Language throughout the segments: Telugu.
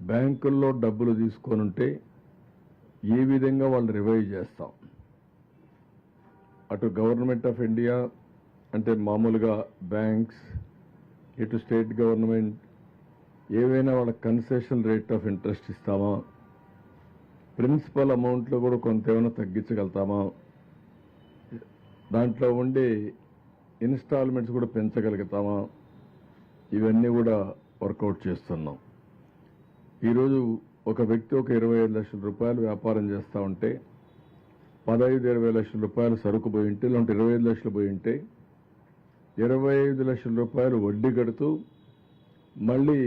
బ్యాంకుల్లో డబ్బులు తీసుకొని ఉంటే ఏ విధంగా వాళ్ళు రివైవ్ చేస్తాం. అటు గవర్నమెంట్ ఆఫ్ ఇండియా అంటే మామూలుగా బ్యాంక్స్, ఇటు స్టేట్ గవర్నమెంట్ ఏవైనా వాళ్ళ కన్సెషన్ రేట్ ఆఫ్ ఇంట్రెస్ట్ ఇస్తామా, ప్రిన్సిపల్ అమౌంట్లో కూడా కొంత ఏమైనా తగ్గించగలుగుతామా, దాంట్లో ఉండే ఇన్స్టాల్మెంట్స్ కూడా పెంచగలుగుతామా, ఇవన్నీ కూడా వర్కౌట్ చేస్తున్నాం. ఈరోజు ఒక వ్యక్తి ఒక 25 లక్షల రూపాయలు వ్యాపారం చేస్తూ ఉంటే 15-20 లక్షల రూపాయలు సరుకు పోయి ఉంటే, లేదంటే 25 లక్షలు పోయి ఉంటే 25 లక్షల రూపాయలు వడ్డీ కడుతూ మళ్ళీ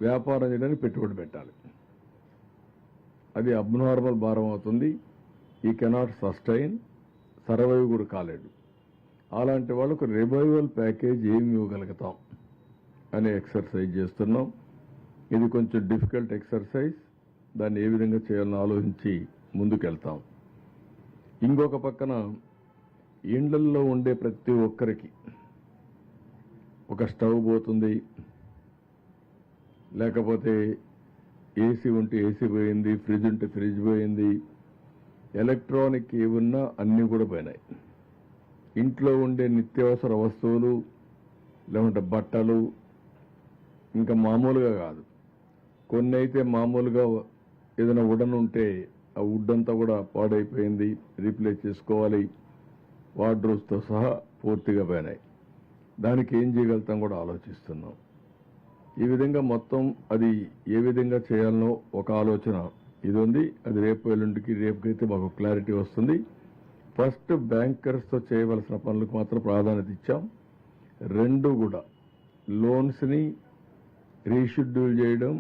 వ్యాపారం చేయడానికి పెట్టుబడి పెట్టాలి. అది అబ్నార్మల్ భారం అవుతుంది. ఈ కెనాట్ సస్టైన్, సర్వైవ్ కూడా కాలేడు. అలాంటి వాళ్ళకు రివైవల్ ప్యాకేజ్ ఏమి ఇవ్వగలుగుతాం అనే ఎక్సర్సైజ్ చేస్తున్నాం. ఇది కొంచెం డిఫికల్ట్ ఎక్సర్సైజ్. దాన్ని ఏ విధంగా చేయాలని ఆలోచించి ముందుకెళ్తాం. ఇంకొక పక్కన ఇండ్లల్లో ఉండే ప్రతి ఒక్కరికి ఒక స్టవ్ పోతుంది, లేకపోతే ఏసీ ఉంటే ఏసీ పోయింది, ఫ్రిడ్జ్ ఉంటే ఫ్రిడ్జ్ పోయింది, ఎలక్ట్రానిక్ ఏమున్నా అన్నీ కూడా పోయినాయి. ఇంట్లో ఉండే నిత్యావసర వస్తువులు, లేకుంటే బట్టలు, ఇంకా మామూలుగా కాదు, కొన్ని అయితే మామూలుగా ఏదైనా వుడన్ ఉంటే ఆ వుడ్ అంతా కూడా పాడైపోయింది, రీప్లేస్ చేసుకోవాలి, వార్డ్రోబ్స్తో సహా పూర్తిగా పోయినాయి. దానికి ఏం చేయగలుగుతాం కూడా ఆలోచిస్తున్నాం. ఈ విధంగా మొత్తం అది ఏ విధంగా చేయాలనో ఒక ఆలోచన ఇది ఉంది. అది రేపు ఎల్లుండికి రేపుకైతే మాకు క్లారిటీ వస్తుంది. ఫస్ట్ బ్యాంకర్స్తో చేయవలసిన పనులకు మాత్రం ప్రాధాన్యత ఇచ్చాం. రెండు కూడా లోన్స్ని రీషెడ్యూల్ చేయడం,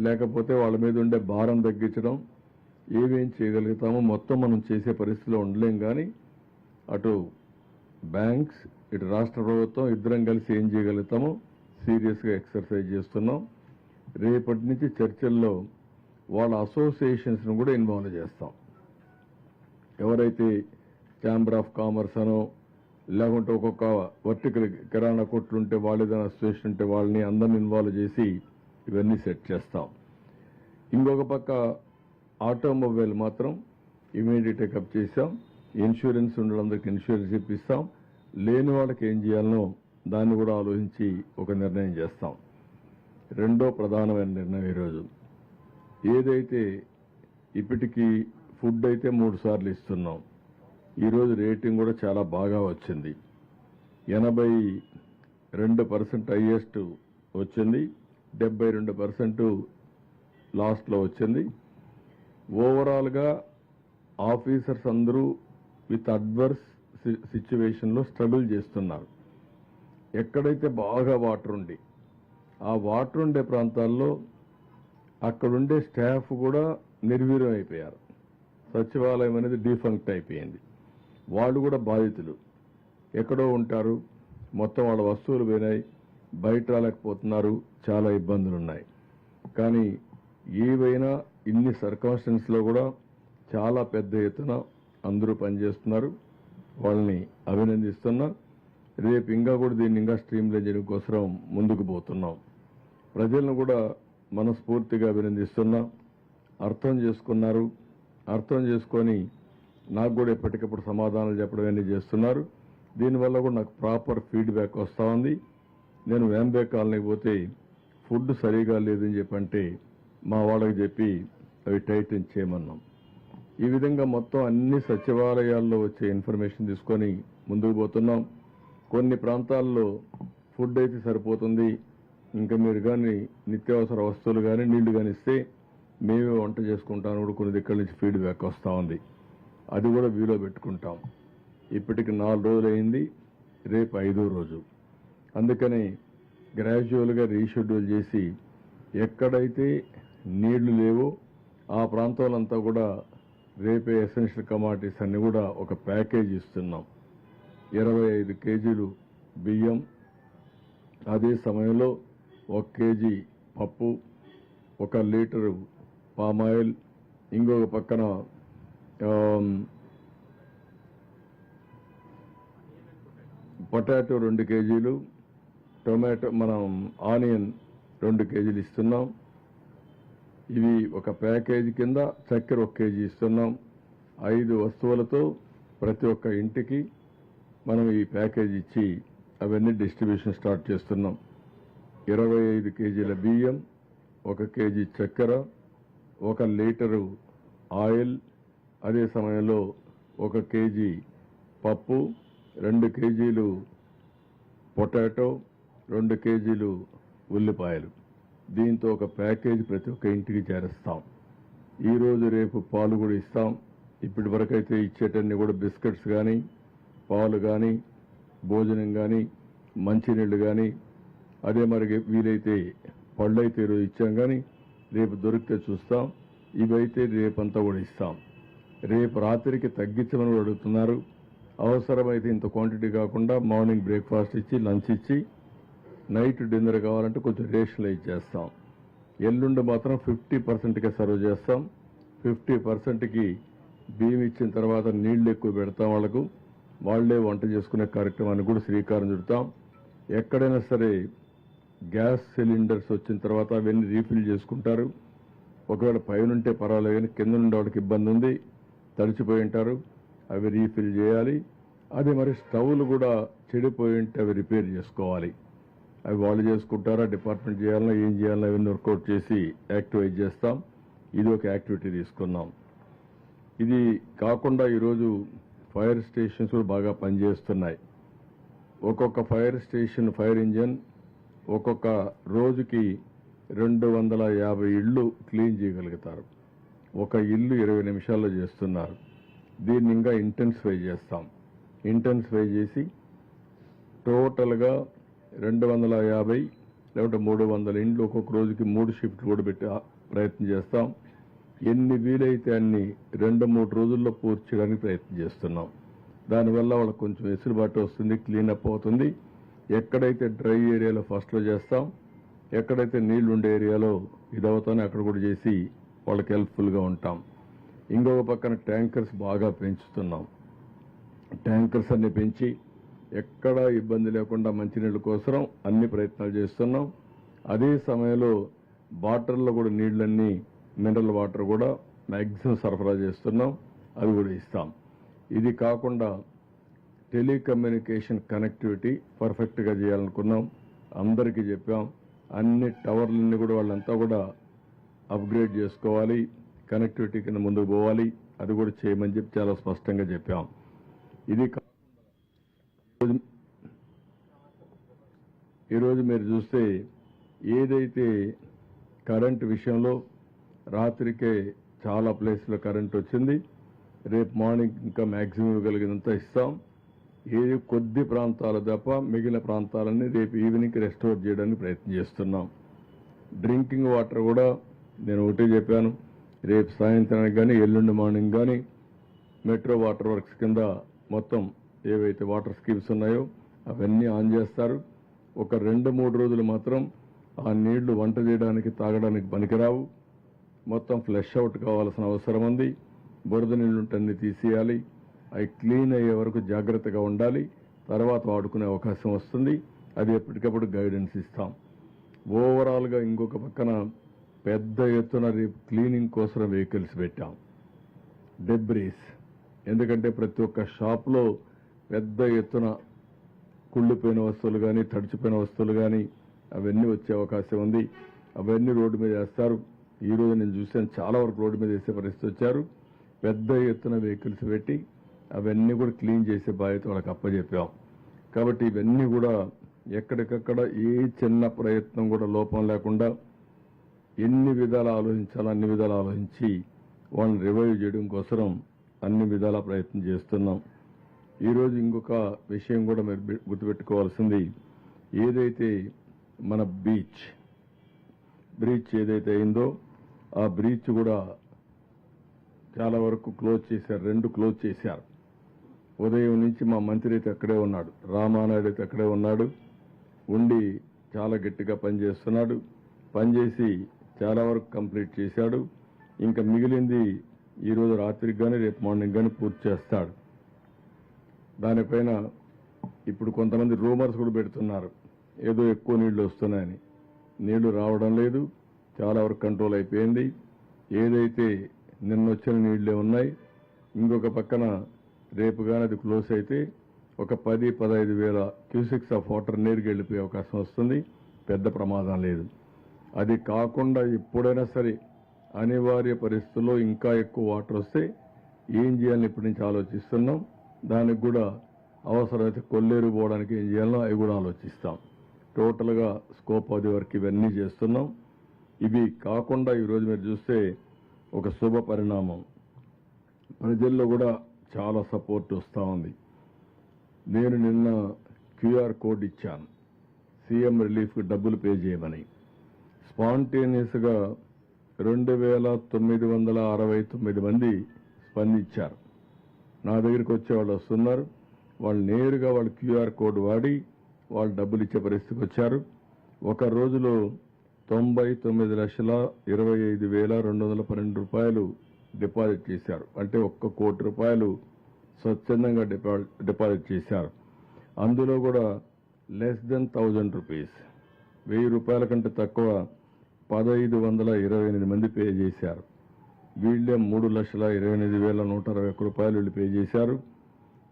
లేకపోతే వాళ్ళ మీద ఉండే భారం తగ్గించడం, ఏమేం చేయగలుగుతామో మొత్తం మనం చేసే పరిస్థితిలో ఉండలేం. కానీ అటు బ్యాంక్స్, ఇటు రాష్ట్ర ప్రభుత్వం ఇద్దరం కలిసి ఏం చేయగలుగుతామో సీరియస్గా ఎక్సర్సైజ్ చేస్తున్నాం. రేపటి నుంచి చర్చల్లో వాళ్ళ అసోసియేషన్స్ను కూడా ఇన్వాల్వ్ చేస్తాం. ఎవరైతే ఛాంబర్ ఆఫ్ కామర్స్ అనో, లేకుంటే ఒక్కొక్క వర్టికల్ కిరాణా కొట్లుంటే వాళ్ళు ఏదైనా అసోసియేషన్ ఉంటే వాళ్ళని అందరిని ఇన్వాల్వ్ చేసి ఇవన్నీ సెట్ చేస్తాం. ఇంకొక పక్క ఆటోమొబైల్ మాత్రం ఇమీడియట్ టేకప్ చేశాం. ఇన్సూరెన్స్ ఉండేందుకు ఇన్సూరెన్స్ ఇప్పిస్తాం. లేని వాళ్ళకి ఏం చేయాలనో దాన్ని కూడా ఆలోచించి ఒక నిర్ణయం చేస్తాం. రెండో ప్రధానమైన నిర్ణయం ఈరోజు ఏదైతే ఇప్పటికీ ఫుడ్ అయితే 3 సార్లు ఇస్తున్నాం. ఈరోజు రేటింగ్ కూడా చాలా బాగా వచ్చింది. 82% హైయెస్ట్ వచ్చింది, 72% లాస్ట్లో వచ్చింది. ఓవరాల్గా ఆఫీసర్స్ అందరూ విత్ అడ్వర్స్ సిచ్యువేషన్లో స్ట్రగుల్ చేస్తున్నారు. ఎక్కడైతే బాగా వాటర్ ఉండి ఆ వాటర్ ఉండే ప్రాంతాల్లో అక్కడుండే స్టాఫ్ కూడా నిర్వీర్యం అయిపోయారు. సచివాలయం అనేది డిఫంక్ట్ అయిపోయింది. వాళ్ళు కూడా బాధితులు. ఎక్కడో ఉంటారు, మొత్తం వాళ్ళ వస్తువులు పోయినాయి, బయట రాలేకపోతున్నారు, చాలా ఇబ్బందులు ఉన్నాయి. కానీ ఏవైనా ఇన్ని సర్కమ్స్టెన్స్లో కూడా చాలా పెద్ద ఎత్తున అందరూ పనిచేస్తున్నారు. వాళ్ళని అభినందిస్తున్నా. రేపు ఇంకా కూడా దీన్ని ఇంకా స్ట్రీమ్లైన్ చేయడం కోసం ముందుకు పోతున్నాం. ప్రజలను కూడా మనస్ఫూర్తిగా అభినందిస్తున్నా. అర్థం చేసుకున్నారు, అర్థం చేసుకొని నాకు కూడా ఎప్పటికప్పుడు సమాధానాలు చెప్పడం అన్నీ చేస్తున్నారు. దీనివల్ల కూడా నాకు ప్రాపర్ ఫీడ్బ్యాక్ వస్తూ ఉంది. నేను వ్యాంబే కాలనీకి పోతే ఫుడ్ సరిగా లేదని చెప్పంటే మా వాళ్ళకి చెప్పి అవి టైటన్ చేయమన్నాం. ఈ విధంగా మొత్తం అన్ని సచివాలయాల్లో వచ్చే ఇన్ఫర్మేషన్ తీసుకొని ముందుకు పోతున్నాం. కొన్ని ప్రాంతాల్లో ఫుడ్ అయితే సరిపోతుంది, ఇంకా మీరు కానీ నిత్యావసర వస్తువులు కానీ నీళ్లు కానీ ఇస్తే మేమే వంట చేసుకుంటాను కూడా కొన్ని దగ్గర నుంచి ఫీడ్బ్యాక్ వస్తూ ఉంది. అది కూడా వీలో పెట్టుకుంటాం. ఇప్పటికి 4 రోజులు అయింది, రేపు 5వ రోజు. అందుకని గ్రాడ్యువల్గా రీషెడ్యూల్ చేసి ఎక్కడైతే నీళ్లు లేవో ఆ ప్రాంతాలంతా కూడా రేపే ఎసెన్షియల్ కమాడిటీస్ అన్ని కూడా ఒక ప్యాకేజ్ ఇస్తున్నాం. 25 కేజీలు బియ్యం, అదే సమయంలో 1 కేజీ పప్పు, 1 లీటరు పామాయిల్, ఇంకొక పక్కన పొటాటో 2 కేజీలు, టొమాటో ఆనియన్ 2 కేజీలు ఇస్తున్నాం. ఇవి ఒక ప్యాకేజీ కింద చక్కెర 1 కేజీ ఇస్తున్నాం. 5 వస్తువులతో ప్రతి ఒక్క ఇంటికి మనం ఈ ప్యాకేజీ ఇచ్చి అవన్నీ డిస్ట్రిబ్యూషన్ స్టార్ట్ చేస్తున్నాం. 25 కేజీల బియ్యం, 1 కేజీ చక్కెర, 1 లీటరు ఆయిల్, అదే సమయంలో 1 కేజీ పప్పు, 2 కేజీలు పొటాటో, 2 కేజీలు ఉల్లిపాయలు. దీంతో ఒక ప్యాకేజీ ప్రతి ఒక్క ఇంటికి చేరుస్తాం. ఈరోజు రేపు పాలు కూడా ఇస్తాం. ఇప్పటి వరకైతే ఇచ్చేటన్ని కూడా బిస్కెట్స్ కానీ, పాలు కానీ, భోజనం కానీ, మంచినీళ్ళు కానీ, అదే మరి వీలైతే పళ్ళు అయితే ఈరోజు ఇచ్చాం కానీ రేపు దొరికితే చూస్తాం. ఇవైతే రేపంతా కూడా ఇస్తాం. రేపు రాత్రికి తగ్గించమని కూడా అడుగుతున్నారు. అవసరమైతే ఇంత క్వాంటిటీ కాకుండా మార్నింగ్ బ్రేక్ఫాస్ట్ ఇచ్చి, లంచ్ ఇచ్చి, నైట్ డిన్నర్ కావాలంటే కొంచెం రేషన్లో ఇచ్చేస్తాం. ఎల్లుండి మాత్రం 50%కే సర్వ్ చేస్తాం. 50%కి బియ్యం ఇచ్చిన తర్వాత నీళ్లు ఎక్కువ పెడతాం. వాళ్లే వంట చేసుకునే కార్యక్రమాన్ని కూడా శ్రీకారం చుడతాం. ఎక్కడైనా సరే గ్యాస్ సిలిండర్స్ వచ్చిన తర్వాత అవన్నీ రీఫిల్ చేసుకుంటారు. ఒకవేళ పైనుంటే పర్వాలేదు కానీ కింద నుండి వాళ్ళకి ఇబ్బంది ఉంది, తడిచిపోయి ఉంటారు, అవి రీఫిల్ చేయాలి. అదే మరి స్టవ్లు కూడా చెడిపోయి ఉంటే అవి రిపేర్ చేసుకోవాలి. అవి వాళ్ళు చేసుకుంటారా, డిపార్ట్మెంట్ చేయాలన్నా, ఏం చేయాలన్నా అవన్నీ వర్కౌట్ చేసి యాక్టివేట్ చేస్తాం. ఇది ఒక యాక్టివిటీ తీసుకున్నాం. ఇది కాకుండా ఈరోజు ఫైర్ స్టేషన్స్ కూడా బాగా పనిచేస్తున్నాయి. ఒక్కొక్క ఫైర్ స్టేషన్, ఫైర్ ఇంజన్ ఒక్కొక్క రోజుకి 250 ఇళ్ళు క్లీన్ చేయగలుగుతారు. ఒక ఇల్లు 20 నిమిషాల్లో చేస్తున్నారు. దీన్ని ఇంకా ఇంటెన్సిఫై చేస్తాం. ఇంటెన్సిఫై చేసి టోటల్గా 250 లేకపోతే 300 ఇండ్లు ఒక్కొక్క రోజుకి 3 షిఫ్ట్లు కూడా పెట్టి ప్రయత్నం చేస్తాం. ఎన్ని వీలైతే అన్ని 2-3 రోజుల్లో పూర్తి చేయడానికి ప్రయత్నం చేస్తున్నాం. దానివల్ల వాళ్ళకి కొంచెం వెసులుబాటు వస్తుంది, క్లీనప్ అవుతుంది. ఎక్కడైతే డ్రై ఏరియాలో ఫస్ట్లో చేస్తాం, ఎక్కడైతే నీళ్లు ఉండే ఏరియాలో ఇదవుతానో అక్కడ కూడా చేసి వాళ్ళకి హెల్ప్ఫుల్గా ఉంటాం. ఇంకొక పక్కన ట్యాంకర్స్ బాగా పెంచుతున్నాం. ట్యాంకర్స్ అన్ని పెంచి ఎక్కడా ఇబ్బంది లేకుండా మంచినీళ్ళ కోసం అన్ని ప్రయత్నాలు చేస్తున్నాం. అదే సమయంలో వాటర్లో కూడా నీళ్లన్నీ, మినరల్ వాటర్ కూడా మ్యాక్సిమం సరఫరా చేస్తున్నాం. అవి కూడా ఇస్తాం. ఇది కాకుండా టెలికమ్యూనికేషన్ కనెక్టివిటీ పర్ఫెక్ట్గా చేయాలనుకున్నాం. అందరికీ చెప్పాం. అన్ని టవర్లన్నీ కూడా వాళ్ళంతా కూడా అప్గ్రేడ్ చేసుకోవాలి, కనెక్టివిటీ కింద ముందుకు పోవాలి. అది కూడా చేయమని చెప్పి చాలా స్పష్టంగా చెప్పాం. ఇది ఈరోజు మీరు చూస్తే ఏదైతే కరెంటు విషయంలో రాత్రికే చాలా ప్లేస్లో కరెంట్ వచ్చింది. రేపు మార్నింగ్ ఇంకా మ్యాక్సిమం ఇవ్వగలిగినంత ఇస్తాం. ఏది కొద్ది ప్రాంతాలు తప్ప మిగిలిన ప్రాంతాలన్నీ రేపు ఈవినింగ్ రెస్టోర్ చేయడానికి ప్రయత్నం చేస్తున్నాం. డ్రింకింగ్ వాటర్ కూడా నేను ఒకటే చెప్పాను, రేపు సాయంత్రానికి కానీ ఎల్లుండి మార్నింగ్ కానీ మెట్రో వాటర్ వర్క్స్ కింద మొత్తం ఏవైతే వాటర్ స్కీమ్స్ ఉన్నాయో అవన్నీ ఆన్ చేస్తారు. ఒక 2-3 రోజులు మాత్రం ఆ నీళ్లు వంట చేయడానికి, తాగడానికి పనికిరావు. మొత్తం ఫ్లష్ అవుట్ కావాల్సిన అవసరం ఉంది. బురద నీళ్లుంటే అన్ని తీసేయాలి. అవి క్లీన్ అయ్యే వరకు జాగ్రత్తగా ఉండాలి. తర్వాత వాడుకునే అవకాశం వస్తుంది. అది ఎప్పటికప్పుడు గైడెన్స్ ఇస్తాం. ఓవరాల్గా ఇంకొక పక్కన పెద్ద ఎత్తున రేపు క్లీనింగ్ కోసం వెహికల్స్ పెట్టాం. డెబ్రీస్, ఎందుకంటే ప్రతి ఒక్క షాప్లో పెద్ద ఎత్తున కుళ్ళిపోయిన వస్తువులు కానీ, తడిచిపోయిన వస్తువులు కానీ అవన్నీ వచ్చే అవకాశం ఉంది. అవన్నీ రోడ్డు మీద వేస్తారు. ఈరోజు నేను చూశాను, చాలా వరకు రోడ్డు మీద వేసే పరిస్థితి వచ్చారు. పెద్ద ఎత్తున వెహికల్స్ పెట్టి అవన్నీ కూడా క్లీన్ చేసే బాధ్యత వాళ్ళకి అప్పచెప్పాం. కాబట్టి ఇవన్నీ కూడా ఎక్కడికక్కడ ఏ చిన్న ప్రయత్నం కూడా లోపం లేకుండా ఎన్ని విధాలు ఆలోచించాలో అన్ని విధాలు ఆలోచించి వాళ్ళని రివైవ్ చేయడం కోసం అన్ని విధాల ప్రయత్నం చేస్తున్నాం. ఈరోజు ఇంకొక విషయం కూడా మీరు గుర్తుపెట్టుకోవాల్సింది, ఏదైతే మన బ్రీచ్ ఏదైతే అయిందో ఆ బ్రీచ్ కూడా చాలా వరకు క్లోజ్ చేశారు. 2 క్లోజ్ చేశారు. ఉదయం నుంచి మా మంత్రి అయితే అక్కడే ఉన్నాడు, రామానాయుడు అయితే అక్కడే ఉన్నాడు. ఉండి చాలా గట్టిగా పనిచేస్తున్నాడు. పనిచేసి చాలా వరకు కంప్లీట్ చేశాడు. ఇంకా మిగిలింది ఈరోజు రాత్రికి కానీ రేపు మార్నింగ్ కానీ పూర్తి చేస్తాడు. దానిపైన ఇప్పుడు కొంతమంది రూమర్స్ కూడా పెడుతున్నారు, ఏదో ఎక్కువ నీళ్లు వస్తున్నాయని. నీళ్లు రావడం లేదు, చాలా వరకు కంట్రోల్ అయిపోయింది. ఏదైతే నిన్నొచ్చిన నీళ్లే ఉన్నాయి, ఇంకొక పక్కన రేపు కానీ అది క్లోజ్ అయితే ఒక 10-15 వేల క్యూసెక్స్ ఆఫ్ వాటర్ నీరుకి వెళ్ళిపోయే అవకాశం వస్తుంది. పెద్ద ప్రమాదం లేదు. అది కాకుండా ఎప్పుడైనా సరే అనివార్య పరిస్థితుల్లో ఇంకా ఎక్కువ వాటర్ వస్తే ఏం చేయాలని ఇప్పటి నుంచి ఆలోచిస్తున్నాం. దానికి కూడా అవసరమైతే కొల్లేరు పోవడానికి ఏం చేయాలో అవి కూడా ఆలోచిస్తాం. టోటల్గా స్కోప్ ఆఫ్ ది వర్క్ ఇవన్నీ చేస్తున్నాం. ఇవి కాకుండా ఈరోజు మీరు చూస్తే ఒక శుభ పరిణామం, ప్రజల్లో కూడా చాలా సపోర్ట్ వస్తూ ఉంది. నేను నిన్న క్యూఆర్ కోడ్ ఇచ్చాను సీఎం రిలీఫ్కి డబ్బులు పే చేయమని. స్పాంటేనియస్గా 2969 మంది స్పందించారు. నా దగ్గరికి వచ్చే వాళ్ళు వస్తున్నారు. వాళ్ళు నేరుగా వాళ్ళు క్యూఆర్ కోడ్ వాడి వాళ్ళు డబ్బులు ఇచ్చే పరిస్థితికి వచ్చారు. ఒక రోజులో 99,25,212 రూపాయలు డిపాజిట్ చేశారు. అంటే 1 కోటి రూపాయలు స్వచ్ఛందంగా డిపాజిట్ చేశారు. అందులో కూడా లెస్ దెన్ 1000 రూపీస్, 1000 రూపాయల కంటే తక్కువ 1528 మంది పే చేశారు. వీళ్ళే 3,28,121 రూపాయలు వీళ్ళు పే చేశారు.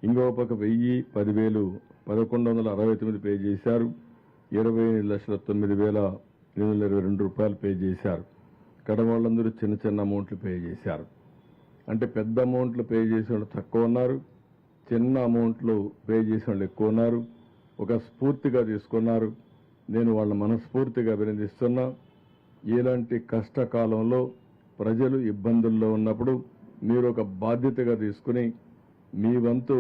ఇంకో పక్క 1000, 10,000, 1169 పే చేశారు. 28,09,822 రూపాయలు పే చేశారు. ఇక్కడ వాళ్ళందరూ చిన్న చిన్న అమౌంట్లు పే చేశారు. అంటే పెద్ద అమౌంట్లు పే చేసే వాళ్ళు తక్కువ ఉన్నారు, చిన్న అమౌంట్లు పే చేసే వాళ్ళు ఎక్కువ ఉన్నారు. ఒక స్ఫూర్తిగా తీసుకున్నారు. నేను వాళ్ళ మనస్ఫూర్తిగా అభినందిస్తున్నా. ఇలాంటి కష్టకాలంలో ప్రజలు ఇబ్బందుల్లో ఉన్నప్పుడు మీరు ఒక బాధ్యతగా తీసుకుని మీ వంతు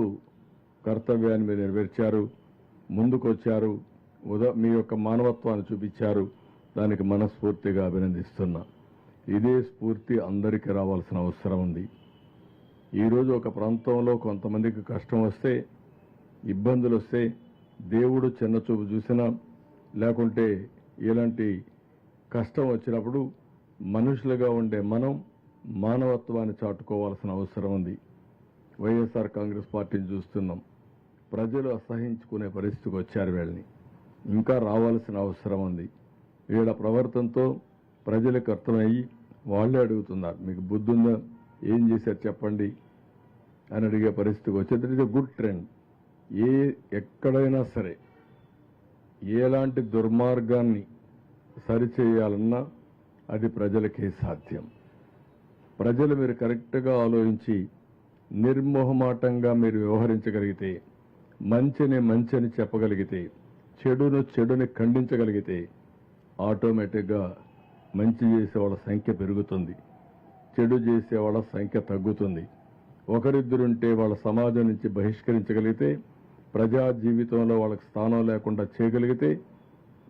కర్తవ్యాన్ని మీరు నెరవేర్చారు, ముందుకొచ్చారు, మీ యొక్క మానవత్వాన్ని చూపించారు. దానికి మనస్ఫూర్తిగా అభినందిస్తున్నా. ఇదే స్ఫూర్తి అందరికీ రావాల్సిన అవసరం ఉంది. ఈరోజు ఒక ప్రాంతంలో కొంతమందికి కష్టం వస్తే, ఇబ్బందులు వస్తే దేవుడు చిన్నచూపు చూసినా, లేకుంటే ఇలాంటి కష్టం వచ్చినప్పుడు మనుషులుగా ఉండే మనం మానవత్వాన్ని చాటుకోవాల్సిన అవసరం ఉంది. వైఎస్ఆర్ కాంగ్రెస్ పార్టీని చూస్తున్నాం. ప్రజలు అసహించుకునే పరిస్థితికి వచ్చారు. వీళ్ళని ఇంకా రావాల్సిన అవసరం ఉంది. వీళ్ళ ప్రవర్తనతో ప్రజలకు అర్థమయ్యి వాళ్ళే అడుగుతున్నారు, మీకు బుద్ధి ఉందా, ఏం చేశారు చెప్పండి అని అడిగే పరిస్థితికి వచ్చేది. ఇది గుడ్ ట్రెండ్. ఎక్కడైనా సరే ఎలాంటి దుర్మార్గాన్ని సరిచేయాలన్నా అది ప్రజలకే సాధ్యం. ప్రజలు మీరు కరెక్ట్గా ఆలోచించి నిర్మోహమాటంగా మీరు వ్యవహరించగలిగితే, మంచిని మంచిని చెప్పగలిగితే, చెడుని ఖండించగలిగితే ఆటోమేటిక్గా మంచి చేసేవాళ్ళ సంఖ్య పెరుగుతుంది, చెడు చేసేవాళ్ళ సంఖ్య తగ్గుతుంది. ఒకరిద్దరుంటే వాళ్ళ సమాజం నుంచి బహిష్కరించగలిగితే, ప్రజా జీవితంలో వాళ్ళకి స్థానం లేకుండా చేయగలిగితే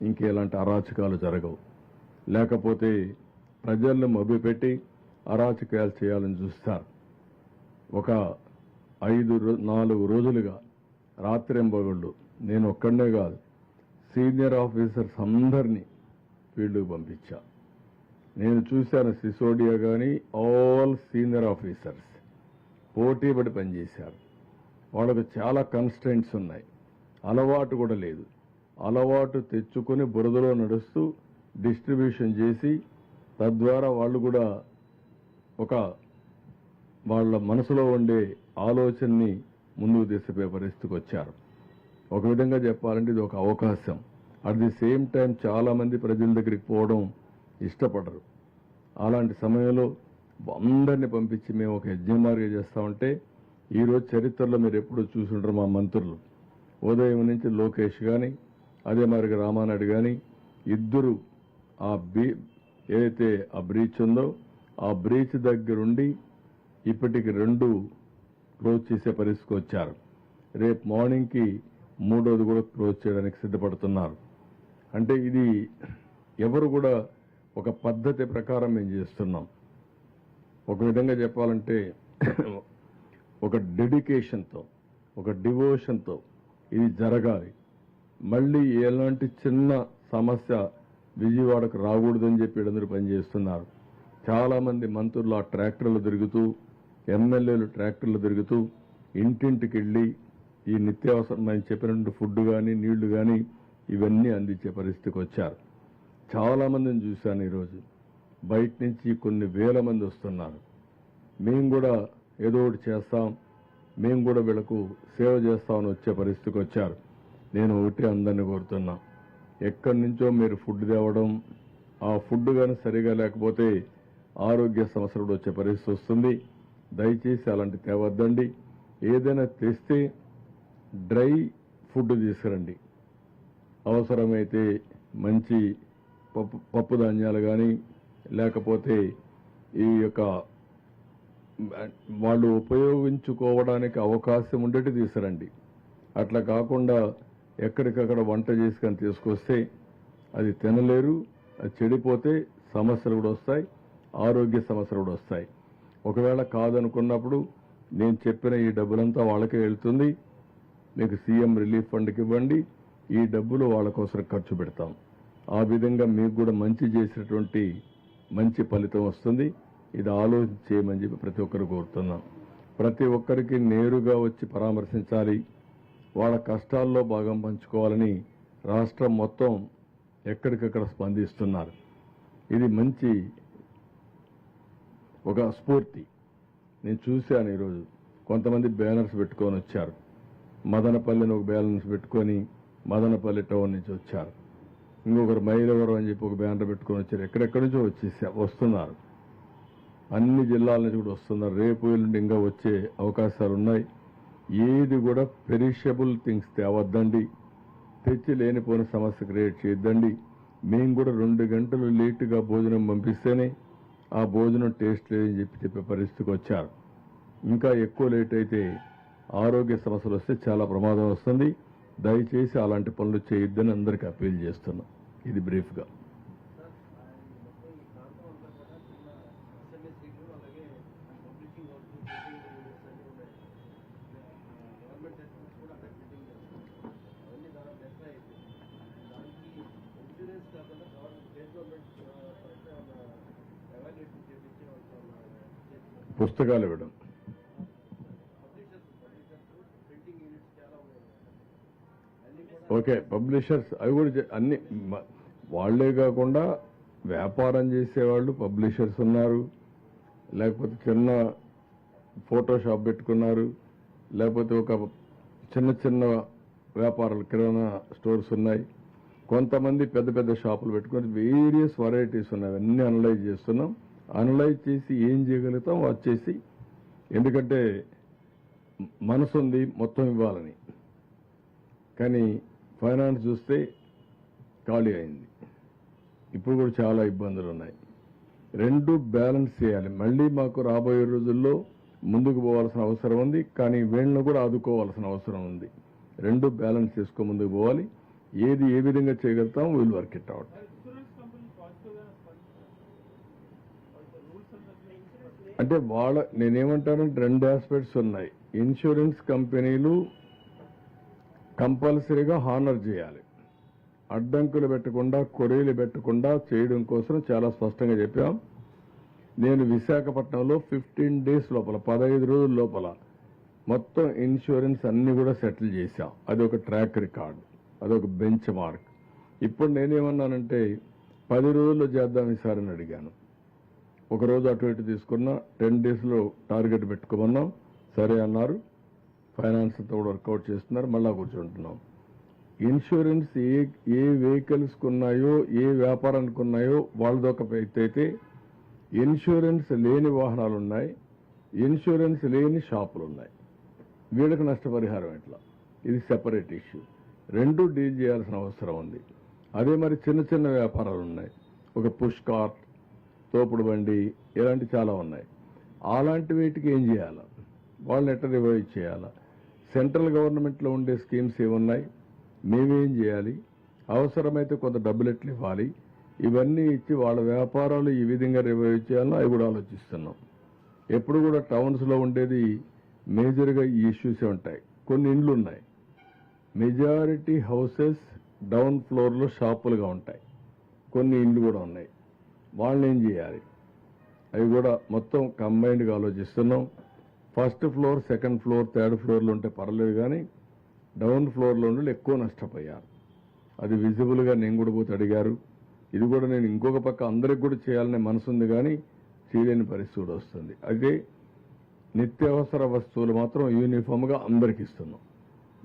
ఇంకేలాంటి అరాచకాలు జరగవు. లేకపోతే ప్రజలను మభ్యపెట్టి అరాచకాలు చేయాలని చూస్తారు. ఒక 4 రోజులుగా రాత్రింబగళ్ళు నేను ఒక్కడనే కాదు, సీనియర్ ఆఫీసర్స్ అందరినీ ఫీల్డ్కి పంపించా. నేను చూశాను సిసోడియా కానీ ఆల్ సీనియర్ ఆఫీసర్స్ పోటీపడి పనిచేశారు. వాళ్ళకు చాలా కన్స్టెంట్స్ ఉన్నాయి, అలవాటు కూడా లేదు. అలవాటు తెచ్చుకొని బురదలో నడుస్తూ డిస్ట్రిబ్యూషన్ చేసి తద్వారా వాళ్ళు కూడా ఒక వాళ్ళ మనసులో ఉండే ఆలోచనని ముందుకు తీసుకుపోయే పరిస్థితికి వచ్చారు. ఒక విధంగా చెప్పాలంటే ఇది ఒక అవకాశం. అట్ ది సేమ్ టైం చాలామంది ప్రజల దగ్గరికి పోవడం ఇష్టపడరు. అలాంటి సమయంలో అందరినీ పంపించి మేము ఒక యజ్ఞమార్గం చేస్తామంటే, ఈరోజు చరిత్రలో మీరు ఎప్పుడు చూసుంటారు, మా మంత్రులు ఉదయం నుంచి లోకేష్ కానీ అదే మరి రామానాయుడు కానీ ఇద్దరు ఏదైతే ఆ బ్రీచ్ ఉందో ఆ బ్రీచ్ దగ్గరుండి ఇప్పటికి 2 క్లోజ్ చేసే పరిస్థితికి వచ్చారు. రేపు మార్నింగ్కి 3వది కూడా క్లోజ్ చేయడానికి సిద్ధపడుతున్నారు. అంటే ఇది ఎవరు కూడా ఒక పద్ధతి ప్రకారం మేము చేస్తున్నాం. ఒక విధంగా చెప్పాలంటే ఒక డెడికేషన్తో, ఒక డివోషన్తో ఇది జరగాలి. మళ్ళీ ఎలాంటి చిన్న సమస్య విజయవాడకు రాకూడదని చెప్పి అందరూ పనిచేస్తున్నారు. చాలామంది మంత్రులు ఆ ట్రాక్టర్లు తిరుగుతూ, ఎమ్మెల్యేలు ట్రాక్టర్లు తిరుగుతూ ఇంటింటికి వెళ్ళి ఈ నిత్యావసరమైన చెప్పినట్టు ఫుడ్ కానీ నీళ్లు కానీ ఇవన్నీ అందించే పరిస్థితికి వచ్చారు. చాలామందిని చూశాను ఈరోజు. బయట నుంచి కొన్ని వేల మంది వస్తున్నారు. మేము కూడా ఏదో ఒకటి చేస్తాం, మేము కూడా వీళ్ళకు సేవ చేస్తామని వచ్చే పరిస్థితికి వచ్చారు. నేను ఒకటి అందరినీ కోరుతున్నా, ఎక్కడి నుంచో మీరు ఫుడ్ తేవడం, ఆ ఫుడ్ కానీ సరిగా లేకపోతే ఆరోగ్య సమస్యలు కూడా వచ్చే పరిస్థితి వస్తుంది. దయచేసి అలాంటి తేవద్దండి. ఏదైనా తెస్తే డ్రై ఫుడ్ తీసుకురండి. అవసరమైతే మంచి పప్పు ధాన్యాలు కానీ లేకపోతే ఈ యొక్క వాళ్ళు ఉపయోగించుకోవడానికి అవకాశం ఉండేటి తీసుకురండి. అట్లా కాకుండా ఎక్కడికక్కడ వంట చేసుకొని తీసుకొస్తే అది తినలేరు, అది చెడిపోతే సమస్యలు కూడా వస్తాయి, ఆరోగ్య సమస్యలు కూడా వస్తాయి. ఒకవేళ కాదనుకున్నప్పుడు నేను చెప్పిన ఈ డబ్బులంతా వాళ్ళకే వెళ్తుంది. మీకు సీఎం రిలీఫ్ ఫండ్కి ఇవ్వండి, ఈ డబ్బులు వాళ్ళ కోసం ఖర్చు పెడతాం. ఆ విధంగా మీకు కూడా మంచి చేసినటువంటి మంచి ఫలితం వస్తుంది. ఇది ఆలోచన చేయమని చెప్పి ప్రతి ఒక్కరు కోరుతున్నాం. ప్రతి ఒక్కరికి నేరుగా వచ్చి పరామర్శించాలి, వాళ్ళ కష్టాల్లో భాగం పంచుకోవాలని రాష్ట్రం మొత్తం ఎక్కడికక్కడ స్పందిస్తున్నారు. ఇది మంచి ఒక స్ఫూర్తి. నేను చూశాను ఈరోజు కొంతమంది బ్యానర్స్ పెట్టుకొని వచ్చారు. మదనపల్లిని ఒక బ్యానర్స్ పెట్టుకొని మదనపల్లి టౌన్ నుంచి వచ్చారు. ఇంకొకరు మైలవరం అని చెప్పి ఒక బ్యానర్ పెట్టుకొని వచ్చారు. ఎక్కడెక్కడి నుంచో వస్తున్నారు. అన్ని జిల్లాల నుంచి కూడా వస్తున్నారు. రేపు ఎల్లుండి ఇంకా వచ్చే అవకాశాలు ఉన్నాయి. ఏది కూడా పెరిషబుల్ థింగ్స్ తేవద్దండి, తెచ్చి లేనిపోయిన సమస్య క్రియేట్ చేయొద్దండి. మేము కూడా 2 గంటలు లేటుగా భోజనం పంపిస్తేనే ఆ భోజనం టేస్ట్ లేదని చెప్పే పరిస్థితికి వచ్చారు. ఇంకా ఎక్కువ లేట్ అయితే ఆరోగ్య సమస్యలు వస్తే చాలా ప్రమాదం వస్తుంది. దయచేసి అలాంటి పనులు చేయొద్దని అందరికీ అప్పీల్ చేస్తున్నాం. ఇది బ్రీఫ్గా. పుస్తకాలు ఇవ్వడం, ఓకే. పబ్లిషర్స్ అవి కూడా అన్ని వాళ్లే కాకుండా వ్యాపారం చేసేవాళ్ళు పబ్లిషర్స్ ఉన్నారు, లేకపోతే చిన్న ఫోటోషాప్ పెట్టుకున్నారు, లేకపోతే ఒక చిన్న చిన్న వ్యాపారాలు కిరాణా స్టోర్స్ ఉన్నాయి, కొంతమంది పెద్ద పెద్ద షాపులు పెట్టుకుని వేరియస్ వెరైటీస్ ఉన్నాయి. అన్నీ అనలైజ్ చేస్తున్నాం. అనలైజ్ చేసి ఏం చేయగలుగుతాం వచ్చేసి, ఎందుకంటే మనసు ఉంది మొత్తం ఇవ్వాలని, కానీ ఫైనాన్స్ చూస్తే ఖాళీ అయింది. ఇప్పుడు కూడా చాలా ఇబ్బందులు ఉన్నాయి. రెండు బ్యాలెన్స్ చేయాలి. మళ్ళీ మాకు రాబోయే రోజుల్లో ముందుకు పోవాల్సిన అవసరం ఉంది, కానీ వీళ్ళను కూడా ఆదుకోవాల్సిన అవసరం ఉంది. రెండు బ్యాలెన్స్ చేసుకో ముందుకు పోవాలి. ఏది ఏ విధంగా చేయగలుగుతాం, విల్ వర్క్ ఇట్ అవుట్. అంటే నేనేమంటానంటే 2 ఆస్పెక్ట్స్ ఉన్నాయి. ఇన్సూరెన్స్ కంపెనీలు కంపల్సరీగా హానర్ చేయాలి. అడ్డంకులు పెట్టకుండా, కొరీలు పెట్టకుండా చేయడం కోసం చాలా స్పష్టంగా చెప్పాం. నేను విశాఖపట్నంలో 15 డేస్ లోపల, 15 రోజుల లోపల మొత్తం ఇన్సూరెన్స్ అన్ని కూడా సెటిల్ చేశాం. అదొక ట్రాక్ రికార్డ్, అదొక బెంచ్ మార్క్. ఇప్పుడు నేనేమన్నానంటే 10 రోజుల్లో చేద్దాం ఈసారి అని అడిగాను. ఒకరోజు అటు ఇటు తీసుకున్నా, 10 డేస్లో టార్గెట్ పెట్టుకోమన్నాం. సరే అన్నారు. ఫైనాన్స్ అంతా కూడా వర్కౌట్ చేస్తున్నారు. మళ్ళా కూర్చుంటున్నాం. ఇన్సూరెన్స్ ఏ వెహికల్స్కి ఉన్నాయో, ఏ వ్యాపారానికి ఉన్నాయో వాళ్ళదొక అయితే, ఇన్సూరెన్స్ లేని వాహనాలు ఉన్నాయి, ఇన్సూరెన్స్ లేని షాపులు ఉన్నాయి. వీళ్ళకి నష్టపరిహారం ఎట్లా, ఇది సెపరేట్ ఇష్యూ. రెండు డీల్ చేయాల్సిన అవసరం ఉంది. అదే మరి చిన్న చిన్న వ్యాపారాలు ఉన్నాయి, ఒక పుష్ కార్ట్, తోపుడు బండి, ఇలాంటి చాలా ఉన్నాయి. అలాంటి వీటికి ఏం చేయాలా, వాళ్ళని ఎట్లా రివైవ్ చేయాలా, సెంట్రల్ గవర్నమెంట్లో ఉండే స్కీమ్స్ ఏమున్నాయి, మేమేం చేయాలి, అవసరమైతే కొంత డబ్బులు ఎట్లా ఇవ్వాలి, ఇవన్నీ ఇచ్చి వాళ్ళ వ్యాపారాలు ఈ విధంగా రివైవ్ చేయాలో అవి కూడా ఆలోచిస్తున్నాం. ఎప్పుడు కూడా టౌన్స్లో ఉండేది మేజర్గా ఈ ఇష్యూసే ఉంటాయి. కొన్ని ఇండ్లు ఉన్నాయి, మెజారిటీ హౌసెస్ డౌన్ ఫ్లోర్లో షాపులుగా ఉంటాయి. కొన్ని ఇండ్లు కూడా ఉన్నాయి. వాళ్ళని ఏం చేయాలి, అవి కూడా మొత్తం కంబైన్డ్గా ఆలోచిస్తున్నాం. First floor, second floor, third ఫ్లోర్లో ఉంటే పర్లేదు, కానీ డౌన్ ఫ్లోర్లో ఉండి ఎక్కువ నష్టపోయారు. అది విజిబుల్గా నేను కూడా పోతే అడిగారు. ఇది కూడా నేను ఇంకొక పక్క అందరికి కూడా చేయాలనే మనసు ఉంది, కానీ చేయలేని పరిస్థితి కూడా వస్తుంది. అయితే నిత్యావసర వస్తువులు మాత్రం యూనిఫామ్గా అందరికి ఇస్తున్నాం.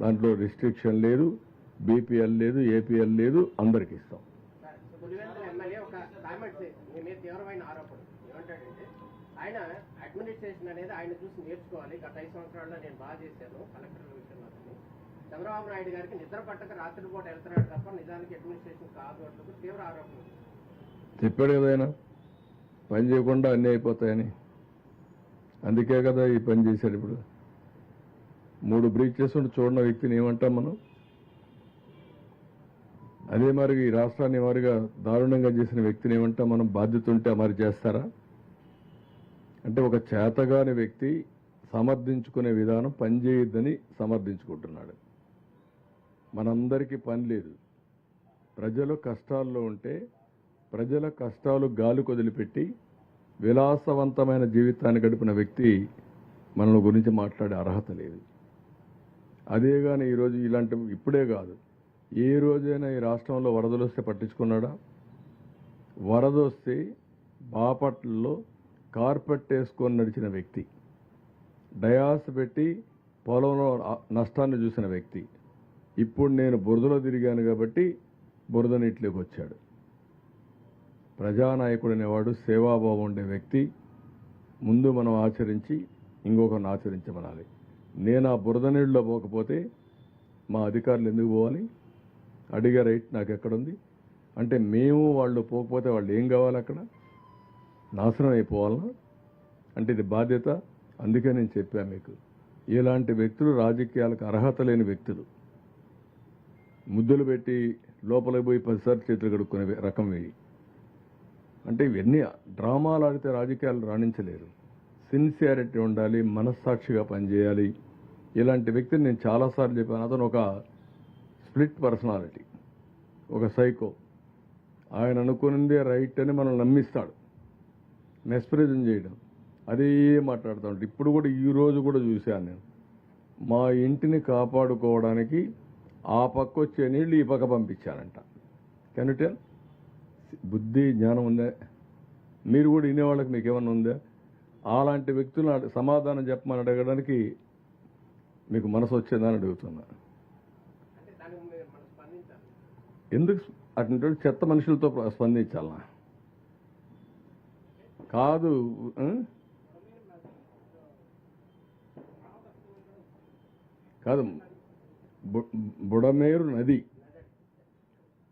దాంట్లో రిస్ట్రిక్షన్ లేదు, బీపీఎల్ లేదు, ఏపీఎల్ లేదు, అందరికి ఇస్తాం. ఆయన అడ్మినిస్ట్రేషన్ అనేది ఆయన చూసి నేర్చుకోవాలి. గత 5 సంవత్సరాల్లో నేను బాగా చేశాను కలెక్టర్ విషయంలో. చంద్రబాబు నాయుడు గారికి నిద్ర పట్టక రాత్రిపూట వెళ్తున్నాడు తప్ప నిజానికి అడ్మినిస్ట్రేషన్ కాదు అంటూ తీవ్ర ఆరోపణలు చెప్పాడు కదా ఆయన, పని చేయకుండా అన్నీ అయిపోతాయని. అందుకే కదా ఈ పని చేశాడు. ఇప్పుడు 3 బ్రీచెస్ ఉండి చూడని వ్యక్తిని ఏమంటాం మనం? అదే మరి ఈ రాష్ట్రాన్ని వారిగా దారుణంగా చేసిన వ్యక్తిని ఏమంటాం మనం? బాధ్యత ఉంటే మరి చేస్తారా? అంటే ఒక చేతగాని వ్యక్తి సమర్థించుకునే విధానం పనిచేయొద్దని సమర్థించుకుంటున్నాడు. మనందరికీ పని లేదు. ప్రజలు కష్టాల్లో ఉంటే ప్రజల కష్టాలు గాలి కొదిలిపెట్టి విలాసవంతమైన జీవితాన్ని గడిపిన వ్యక్తి మన గురించి మాట్లాడే అర్హత లేదు. అదే కానీ ఈరోజు ఇలాంటి ఇప్పుడే కాదు, ఏ రోజైనా ఈ రాష్ట్రంలో వరదలు వస్తే పట్టించుకున్నాడా? వరద వస్తే బాపట్లలో కార్పెట్ వేసుకొని నడిచిన వ్యక్తి, డయాస్ పెట్టి పొలంలో నష్టాన్ని చూసిన వ్యక్తి, ఇప్పుడు నేను బురదలో తిరిగాను కాబట్టి బురద నీటిలోకి వచ్చాడు. ప్రజానాయకుడు అనేవాడు సేవాభావం ఉండే వ్యక్తి. ముందు మనం ఆచరించి ఇంకొకరిని ఆచరించమనాలి. నేను ఆ బురద నీళ్ళలో పోకపోతే మా అధికారులు ఎందుకు పోవాలి? అడిగే రైట్ నాకు ఎక్కడుంది? అంటే మేము వాళ్ళు పోకపోతే వాళ్ళు ఏం కావాలి? అక్కడ నాశనం అయిపోవాలనా? అంటే ఇది బాధ్యత. అందుకే నేను చెప్పాను మీకు, ఇలాంటి వ్యక్తులు రాజకీయాలకు అర్హత లేని వ్యక్తులు. ముద్దులు పెట్టి లోపలికి పోయి 10 సార్లు చేతులు కడుక్కునే రకం వేయి. అంటే ఇవన్నీ డ్రామాలు ఆడితే రాజకీయాలు రాణించలేరు. సిన్సియారిటీ ఉండాలి, మనస్సాక్షిగా పనిచేయాలి. ఇలాంటి వ్యక్తిని నేను చాలాసార్లు చెప్పాను. అతను ఒక స్ప్లిట్ పర్సనాలిటీ, ఒక సైకో. ఆయన అనుకున్నదే రైట్ అని మనం నమ్మిస్తాడు, మెస్ప్రిజం చేయడం, అదే మాట్లాడుతూ ఉంటాడు. ఇప్పుడు కూడా ఈ రోజు కూడా చూశాను నేను. మా ఇంటిని కాపాడుకోవడానికి ఆ పక్క వచ్చే నీళ్ళు ఈ పక్క పంపించానంట. Can you tell? బుద్ధి జ్ఞానం ఉందా? మీరు కూడా వినేవాళ్ళకి మీకు ఏమన్నా ఉందా? అలాంటి వ్యక్తులను సమాధానం చెప్పమని అడగడానికి మీకు మనసు వచ్చేదని అడుగుతున్నా. ఎందుకు అటువంటి చెత్త మనుషులతో స్పందించాలనా? కాదు, కాదు. బుడమేరు నది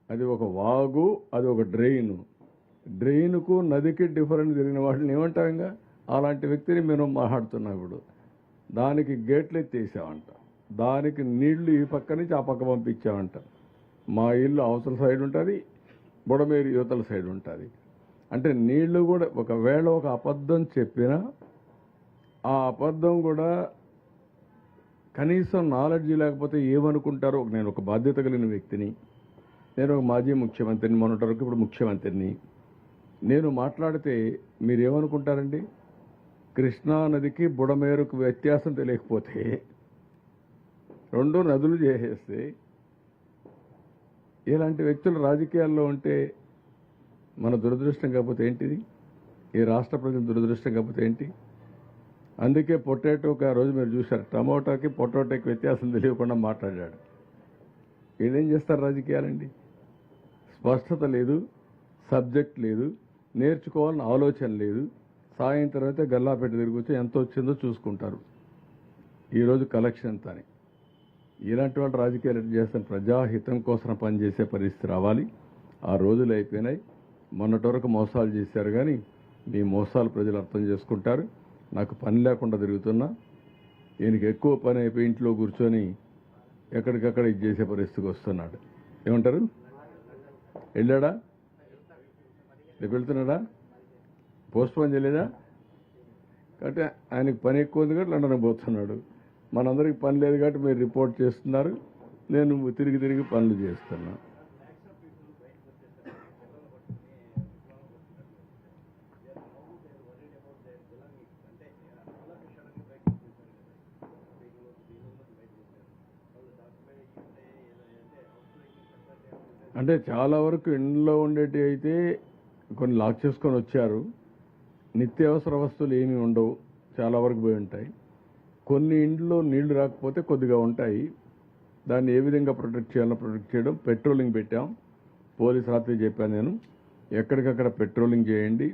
అది ఒక వాగు, అది ఒక డ్రైను. డ్రైన్కు నదికి డిఫరెంట్ జరిగిన వాటిని ఏమంటాం? ఇంకా అలాంటి వ్యక్తిని మేము మాట్లాడుతున్నాం. ఇప్పుడు దానికి గేట్లు ఎత్తేసామంట, దానికి నీళ్లు ఈ పక్క నుంచి ఆ పక్క పంపించామంట. మా ఇల్లు అవతల సైడ్ ఉంటుంది, బుడమేరు యువతల సైడ్ ఉంటుంది. అంటే నీళ్లు కూడా ఒకవేళ ఒక అబద్ధం చెప్పినా ఆ అబద్ధం కూడా కనీసం నాలెడ్జ్ లేకపోతే ఏమనుకుంటారో. నేను ఒక బాధ్యత కలిగిన వ్యక్తిని, నేను ఒక మాజీ ముఖ్యమంత్రిని, మొన్నటి వరకు ఇప్పుడు ముఖ్యమంత్రిని. నేను మాట్లాడితే మీరేమనుకుంటారండి? కృష్ణా నదికి బుడమేరుకు వ్యత్యాసం తెలియకపోతే 2 నదులు చేసేస్తే ఇలాంటి వ్యక్తులు రాజకీయాల్లో ఉంటే మన దురదృష్టం కాకపోతే ఏంటిది? ఈ రాష్ట్ర ప్రజల దురదృష్టం కాకపోతే ఏంటి? అందుకే పొటాటోకి ఆ రోజు మీరు చూశారు, టమోటాకి పొటాటోకి వ్యత్యాసం తెలియకుండా మాట్లాడాడు. వీళ్ళేం చేస్తారు రాజకీయాలండి? స్పష్టత లేదు, సబ్జెక్ట్ లేదు, నేర్చుకోవాలని ఆలోచన లేదు. సాయంత్రం అయితే గల్లాపెట్టి తిరిగి ఎంత వచ్చిందో చూసుకుంటారు. ఈరోజు కలెక్షన్ ఎంత అని. ఇలాంటి వాళ్ళు రాజకీయాలు చేస్తాను. ప్రజాహితం కోసం పనిచేసే పరిస్థితి రావాలి. ఆ రోజులు అయిపోయినాయి. మొన్నటి వరకు మోసాలు చేశారు, కానీ మీ మోసాలు ప్రజలు అర్థం చేసుకుంటారు. నాకు పని లేకుండా తిరుగుతున్నా, ఈయనకి ఎక్కువ పని అయిపోయి ఇంట్లో కూర్చొని ఎక్కడికక్కడ ఇది చేసే పరిస్థితికి వస్తున్నాడు. ఏమంటారు? వెళ్ళాడా? రేపు వెళ్తున్నాడా? పోస్ట్ పోన్ చేయలేదా? కాబట్టి ఆయనకి పని ఎక్కువ ఉంది కాబట్టి లండన్కి పోతున్నాడు. మనందరికి పని లేదు కాబట్టి మీరు రిపోర్ట్ చేస్తున్నారు, నేను తిరిగి తిరిగి పనులు చేస్తున్నా. అంటే చాలా వరకు ఇంట్లో ఉండేటి అయితే కొన్ని లాక్ చేసుకొని వచ్చారు. నిత్యావసర వస్తువులు ఏమీ ఉండవు, చాలా వరకు పోయి ఉంటాయి. కొన్ని ఇంట్లో నీళ్లు రాకపోతే కొద్దిగా ఉంటాయి. దాన్ని ఏ విధంగా ప్రొటెక్ట్ చేయాలో ప్రొటెక్ట్ చేయడం, పెట్రోలింగ్ పెట్టాం. పోలీస్ రాత్రి చెప్పాను నేను, ఎక్కడికక్కడ పెట్రోలింగ్ చేయండి.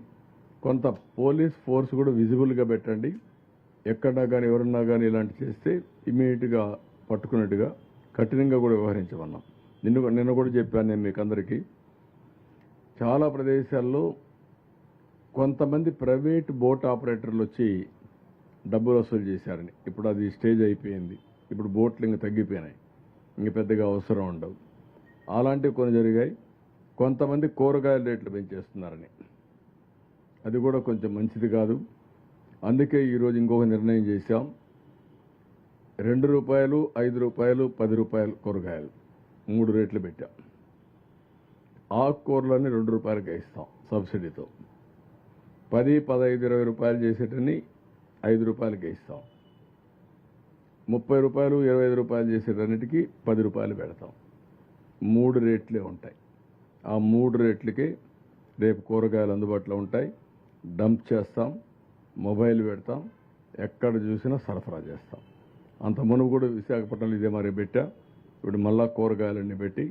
కొంత పోలీస్ ఫోర్స్ కూడా విజిబుల్గా పెట్టండి. ఎక్కడన్నా కానీ ఎవరన్నా కానీ ఇలాంటి చేస్తే ఇమీడియట్గా పట్టుకున్నట్టుగా కఠినంగా కూడా వ్యవహరించమన్నాం. నిన్న కూడా చెప్పాను నేను మీకు అందరికీ. చాలా ప్రదేశాల్లో కొంతమంది ప్రైవేట్ బోట్ ఆపరేటర్లు వచ్చి డబ్బులు వసూలు చేశారని. ఇప్పుడు అది స్టేజ్ అయిపోయింది. ఇప్పుడు బోట్లు ఇంక తగ్గిపోయినాయి, ఇంక పెద్దగా అవసరం ఉండవు. అలాంటివి కొన్ని జరిగాయి. కొంతమంది కూరగాయల రేట్లు పెంచేస్తున్నారని, అది కూడా కొంచెం మంచిది కాదు. అందుకే ఈరోజు ఇంకొక నిర్ణయం చేశాం. ₹2, ₹5, ₹10 కూరగాయలు 3 రేట్లు పెట్టాం. ఆకుకూరలన్నీ ₹2కే ఇస్తాం సబ్సిడీతో. 10, 15, ₹20 చేసేటన్ని ₹5కే ఇస్తాం. ₹30, ₹25 చేసేటన్నిటికీ ₹10 పెడతాం. 3 రేట్లే ఉంటాయి. ఆ 3 రేట్లకే రేపు కూరగాయలు అందుబాటులో ఉంటాయి. డంప్ చేస్తాం, మొబైల్ పెడతాం, ఎక్కడ చూసినా సరఫరా చేస్తాం. అంత మునుపు కూడా విశాఖపట్నంలో ఇదే మరి పెట్టా. ఇప్పుడు మళ్ళా కూరగాయలన్నీ పెట్టి